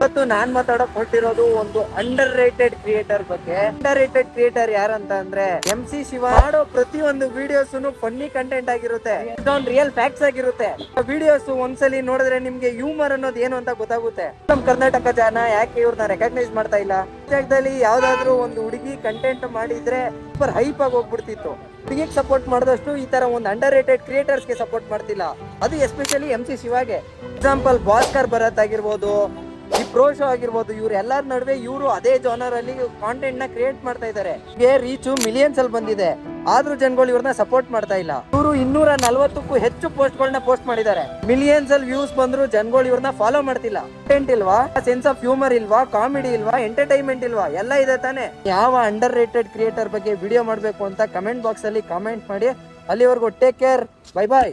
ಇವತ್ತು ನಾನ್ ಮಾತಾಡಕ್ ಹೊರಟಿರೋದು ಒಂದು ಅಂಡರ್ ರೇಟೆಡ್ ಕ್ರಿಯೇಟರ್ ಬಗ್ಗೆ. ಅಂಡರ್ ರೇಟೆಡ್ ಕ್ರಿಯೇಟರ್ ಯಾರಂತ ಅಂದ್ರೆ MC ಶಿವ. ಮಾಡೋ ಪ್ರತಿಯೊಂದು ವಿಡಿಯೋಸ್ ಫನ್ನಿ ಕಂಟೆಂಟ್ ಆಗಿರುತ್ತೆ, ರಿಯಲ್ ಫ್ಯಾಕ್ಟ್ಸ್ ಆಗಿರುತ್ತೆ. ವಿಡಿಯೋಸ್ ಒಂದ್ಸಲಿ ನೋಡಿದ್ರೆ ನಿಮ್ಗೆ ಹ್ಯೂಮರ್ ಅನ್ನೋದು ಏನು ಅಂತ ಗೊತ್ತಾಗುತ್ತೆ. ನಮ್ ಕರ್ನಾಟಕ ಜನ ಯಾಕೆ ಇವ್ರನ್ನ ರೆಕಗ್ನೈಸ್ ಮಾಡ್ತಾ ಇಲ್ಲ? ಜಾಗದಲ್ಲಿ ಯಾವ್ದಾದ್ರು ಒಂದು ಹುಡುಗಿ ಕಂಟೆಂಟ್ ಮಾಡಿದ್ರೆ ಸೂಪರ್ ಹೈಪ್ ಆಗಿ ಹೋಗ್ಬಿಡ್ತಿತ್ತು. ಹುಡುಗಿಗೆ ಸಪೋರ್ಟ್ ಮಾಡಿದಷ್ಟು ಈ ತರ ಒಂದು ಅಂಡರ್ ರೇಟೆಡ್ ಕ್ರಿಯೇಟರ್ಸ್ಗೆ ಸಪೋರ್ಟ್ ಮಾಡ್ತಿಲ್ಲ. ಅದು ಎಸ್ಪೆಷಲಿ MC ಶಿವಾಗೆ. ಎಕ್ಸಾಂಪಲ್ ಭಾಸ್ಕರ್ ಭರತ್ ಆಗಿರ್ಬೋದು, ಈ ಪ್ರೋ ಶೋ ಆಗಿರ್ಬೋದು, ಇವ್ರು ಎಲ್ಲರ ನಡುವೆ ಇವರು ಅದೇ ಜಾನರ್ ಅಲ್ಲಿ ಕಾಂಟೆಂಟ್ ನ ಕ್ರಿಯೇಟ್ ಮಾಡ್ತಾ ಇದ್ದಾರೆ. ರೀಚು ಮಿಲಿಯನ್ಸ್ ಅಲ್ಲಿ ಬಂದಿದೆ, ಆದ್ರೂ ಜನಗಳು ಇವ್ರನ್ನ ಸಪೋರ್ಟ್ ಮಾಡ್ತಾ ಇಲ್ಲ. ಇವರು 240ಕ್ಕೂ ಹೆಚ್ಚು ಪೋಸ್ಟ್ ಗಳನ್ನ ಪೋಸ್ಟ್ ಮಾಡಿದ್ದಾರೆ. ಮಿಲಿಯನ್ಸ್ ಅಲ್ಲಿ ವ್ಯೂಸ್ ಬಂದ್ರು ಜನಗಳು ಇವ್ರನ್ನ ಫಾಲೋ ಮಾಡ್ತಿಲ್ಲ. ಕಂಟೆಂಟ್ ಇಲ್ವಾ, ಸೆನ್ಸ್ ಆಫ್ ಹ್ಯೂಮರ್ ಇಲ್ವಾ, ಕಾಮಿಡಿ ಇಲ್ವಾ, ಎಂಟರ್ಟೈನ್ಮೆಂಟ್ ಇಲ್ವಾ? ಎಲ್ಲ ಇದೆ ತಾನೆ. ಯಾವ ಅಂಡರ್ ರೇಟೆಡ್ ಕ್ರಿಯೇಟರ್ ಬಗ್ಗೆ ವಿಡಿಯೋ ಮಾಡ್ಬೇಕು ಅಂತ ಕಮೆಂಟ್ ಬಾಕ್ಸ್ ಅಲ್ಲಿ ಕಾಮೆಂಟ್ ಮಾಡಿ. ಅಲ್ಲಿವರೆಗೂ ಟೇಕ್ ಕೇರ್, ಬೈ ಬಾಯ್.